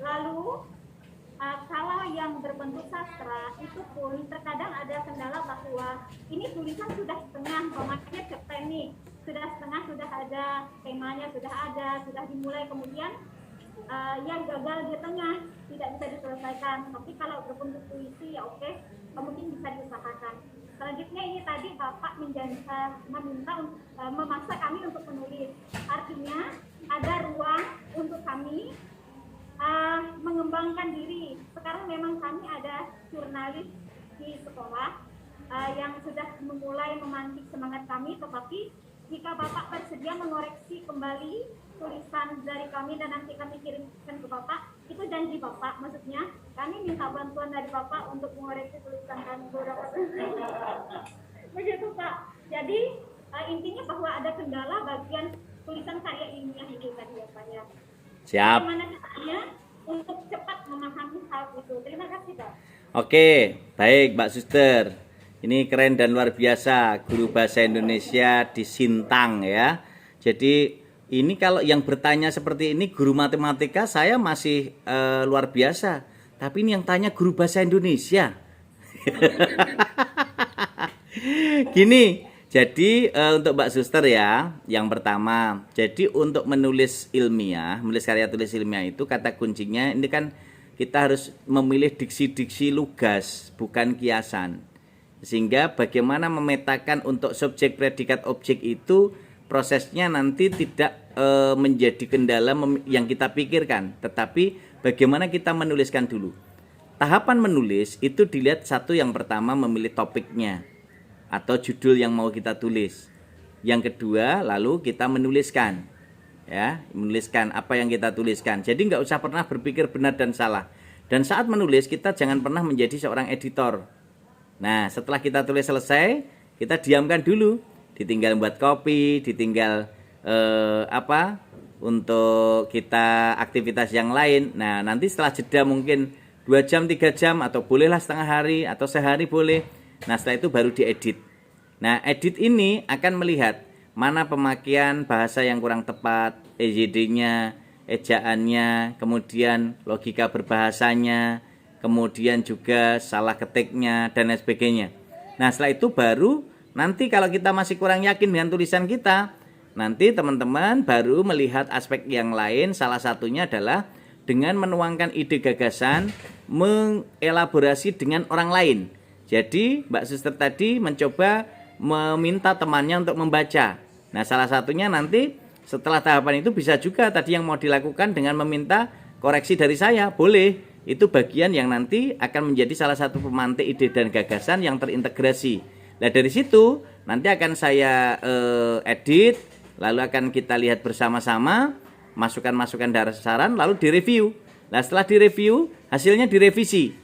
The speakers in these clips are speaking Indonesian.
Lalu kalau yang berbentuk sastra itu pun terkadang ada kendala bahwa ini tulisan sudah setengah, umpamanya cerpen nih, sudah setengah, sudah ada temanya, sudah dimulai, kemudian yang gagal di tengah tidak bisa diselesaikan. Tapi kalau berbentuk puisi ya oke, mungkin bisa diusahakan. Selanjutnya ini tadi Bapak meminta memaksa kami untuk menulis. Artinya ada ruang untuk kami mengembangkan diri. Sekarang memang kami ada jurnalis di sekolah yang sudah memulai memantik semangat kami, tetapi jika Bapak bersedia mengoreksi kembali tulisan dari kami dan nanti kami kirimkan ke Bapak, itu janji Bapak, maksudnya kami minta bantuan dari Bapak untuk mengoreksi tulisan kami beberapa begitu Pak. Jadi intinya bahwa ada kendala bagian tulisan karya ilmiah itu tadi ya Pak ya. Siap. Bagaimana caranya untuk cepat memahami hal itu? Terima kasih Pak. Oke, baik Mbak Suster. Ini keren dan luar biasa, guru bahasa Indonesia di Sintang ya. Jadi ini kalau yang bertanya seperti ini guru matematika saya masih luar biasa. Tapi ini yang tanya guru bahasa Indonesia. Gini, jadi untuk Mbak Suster ya, yang pertama, jadi untuk menulis ilmiah, menulis karya tulis ilmiah itu kata kuncinya ini kan kita harus memilih diksi-diksi lugas, bukan kiasan. Sehingga bagaimana memetakan untuk subjek, predikat, objek itu prosesnya nanti tidak menjadi kendala yang kita pikirkan, tetapi bagaimana kita menuliskan dulu. Tahapan menulis itu dilihat satu, yang pertama memilih topiknya atau judul yang mau kita tulis. Yang kedua, lalu kita menuliskan, ya, menuliskan apa yang kita tuliskan. Jadi nggak usah pernah berpikir benar dan salah. Dan saat menulis kita jangan pernah menjadi seorang editor. Nah, setelah kita tulis selesai, kita diamkan dulu, ditinggal buat copy, ditinggal untuk kita aktivitas yang lain. Nah, nanti setelah jeda mungkin 2 jam, 3 jam, atau bolehlah setengah hari atau sehari boleh. Nah, setelah itu baru diedit. Nah, edit ini akan melihat mana pemakaian bahasa yang kurang tepat, EYD-nya, ejaannya, kemudian logika berbahasanya, kemudian juga salah ketiknya, dan lain sebagainya. Nah, setelah itu baru nanti kalau kita masih kurang yakin dengan tulisan kita, nanti teman-teman baru melihat aspek yang lain. Salah satunya adalah dengan menuangkan ide gagasan, mengelaborasi dengan orang lain. Jadi Mbak Suster tadi mencoba meminta temannya untuk membaca. Nah, salah satunya nanti setelah tahapan itu bisa juga tadi yang mau dilakukan dengan meminta koreksi dari saya, boleh. Itu bagian yang nanti akan menjadi salah satu pemantik ide dan gagasan yang terintegrasi. Nah, dari situ nanti akan saya edit, lalu akan kita lihat bersama-sama, masukan-masukan dari saran, lalu direview. Nah, setelah direview, hasilnya direvisi.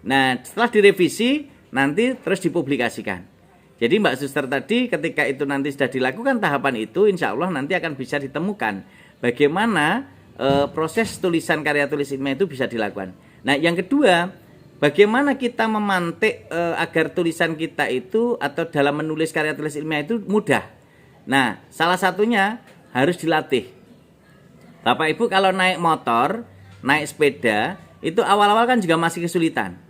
Nah, setelah direvisi, nanti terus dipublikasikan. Jadi Mbak Suster tadi ketika itu nanti sudah dilakukan tahapan itu, insya Allah nanti akan bisa ditemukan bagaimana proses tulisan karya tulis ilmiah itu bisa dilakukan. Nah, yang kedua, bagaimana kita memantik agar tulisan kita itu atau dalam menulis karya tulis ilmiah itu mudah. Nah, salah satunya harus dilatih. Bapak Ibu kalau naik motor, naik sepeda, itu awal-awal kan juga masih kesulitan.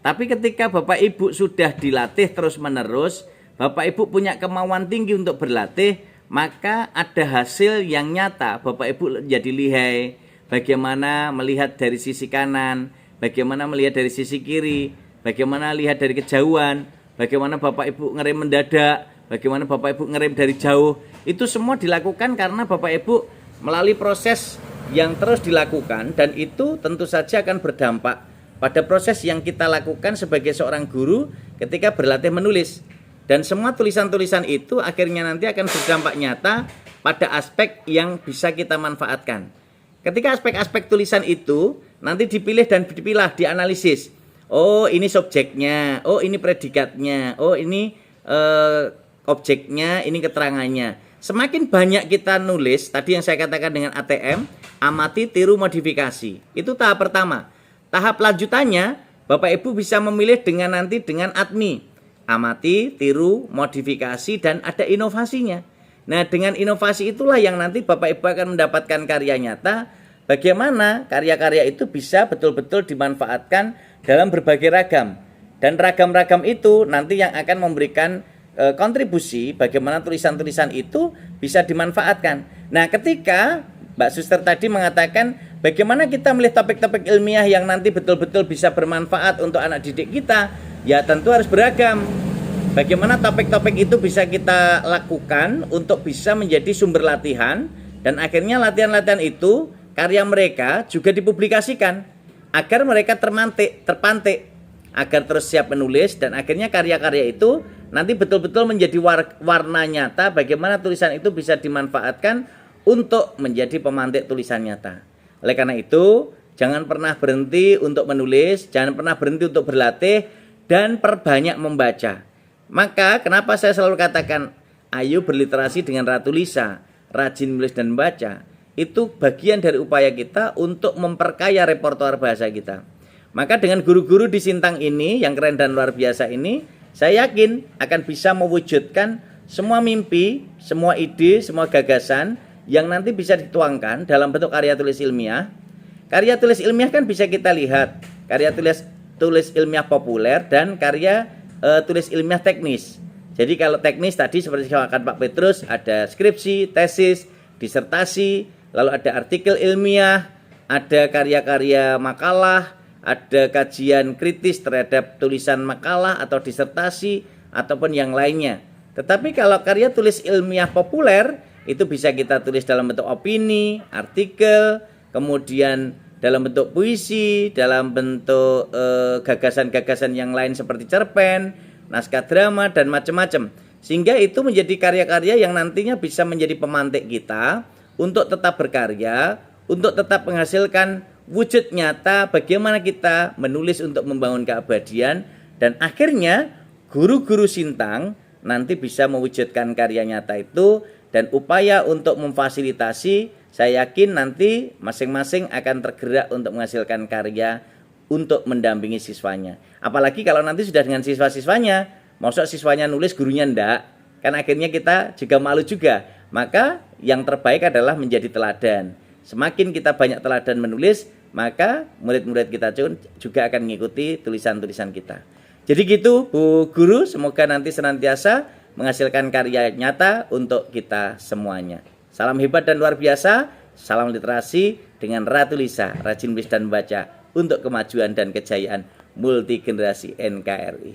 Tapi ketika Bapak Ibu sudah dilatih terus-menerus, Bapak Ibu punya kemauan tinggi untuk berlatih, maka ada hasil yang nyata. Bapak Ibu jadi lihai, bagaimana melihat dari sisi kanan, bagaimana melihat dari sisi kiri, bagaimana lihat dari kejauhan, bagaimana Bapak Ibu ngerem mendadak, bagaimana Bapak Ibu ngerem dari jauh. Itu semua dilakukan karena Bapak Ibu melalui proses yang terus dilakukan, dan itu tentu saja akan berdampak pada proses yang kita lakukan sebagai seorang guru ketika berlatih menulis. Dan semua tulisan-tulisan itu akhirnya nanti akan berdampak nyata pada aspek yang bisa kita manfaatkan. Ketika aspek-aspek tulisan itu nanti dipilih dan dipilah, dianalisis. Oh, ini subjeknya, oh ini predikatnya, oh ini objeknya, ini keterangannya. Semakin banyak kita nulis, tadi yang saya katakan dengan ATM, amati, tiru, modifikasi. Itu tahap pertama. Tahap lanjutannya, Bapak Ibu bisa memilih dengan nanti dengan ADMI. Amati, tiru, modifikasi, dan ada inovasinya. Nah, dengan inovasi itulah yang nanti Bapak Ibu akan mendapatkan karya nyata bagaimana karya-karya itu bisa betul-betul dimanfaatkan dalam berbagai ragam. Dan ragam-ragam itu nanti yang akan memberikan kontribusi bagaimana tulisan-tulisan itu bisa dimanfaatkan. Nah, ketika Mbak Suster tadi mengatakan bagaimana kita memilih topik-topik ilmiah yang nanti betul-betul bisa bermanfaat untuk anak didik kita, ya tentu harus beragam. Bagaimana topik-topik itu bisa kita lakukan untuk bisa menjadi sumber latihan, dan akhirnya latihan-latihan itu karya mereka juga dipublikasikan agar mereka terpantik, agar terus siap menulis, dan akhirnya karya-karya itu nanti betul-betul menjadi warna nyata bagaimana tulisan itu bisa dimanfaatkan untuk menjadi pemantik tulisan nyata. Oleh karena itu, jangan pernah berhenti untuk menulis, jangan pernah berhenti untuk berlatih, dan perbanyak membaca. Maka kenapa saya selalu katakan, ayo berliterasi dengan Ratu Lisa, rajin menulis dan membaca. Itu bagian dari upaya kita untuk memperkaya repertoar bahasa kita. Maka dengan guru-guru di Sintang ini yang keren dan luar biasa ini, saya yakin akan bisa mewujudkan semua mimpi, semua ide, semua gagasan yang nanti bisa dituangkan dalam bentuk karya tulis ilmiah. Karya tulis ilmiah kan bisa kita lihat, karya tulis ilmiah populer dan karya tulis ilmiah teknis. Jadi kalau teknis tadi seperti katakan Pak Petrus, ada skripsi, tesis, disertasi, lalu ada artikel ilmiah, ada karya-karya makalah, ada kajian kritis terhadap tulisan makalah atau disertasi ataupun yang lainnya. Tetapi kalau karya tulis ilmiah populer itu bisa kita tulis dalam bentuk opini, artikel, kemudian dalam bentuk puisi, dalam bentuk gagasan-gagasan yang lain seperti cerpen, naskah drama, dan macam-macam. Sehingga itu menjadi karya-karya yang nantinya bisa menjadi pemantik kita untuk tetap berkarya, untuk tetap menghasilkan wujud nyata bagaimana kita menulis untuk membangun keabadian, dan akhirnya guru-guru Sintang nanti bisa mewujudkan karya nyata itu, dan upaya untuk memfasilitasi, saya yakin nanti masing-masing akan tergerak untuk menghasilkan karya untuk mendampingi siswanya. Apalagi kalau nanti sudah dengan siswa-siswanya, maksud siswanya nulis gurunya enggak, kan akhirnya kita juga malu juga. Maka yang terbaik adalah menjadi teladan. Semakin kita banyak teladan menulis, maka murid-murid kita juga akan mengikuti tulisan-tulisan kita. Jadi gitu Bu Guru, semoga nanti senantiasa menghasilkan karya nyata untuk kita semuanya. Salam hebat dan luar biasa, salam literasi dengan Ratu Lisa, rajin menulis dan membaca untuk kemajuan dan kejayaan multi generasi NKRI.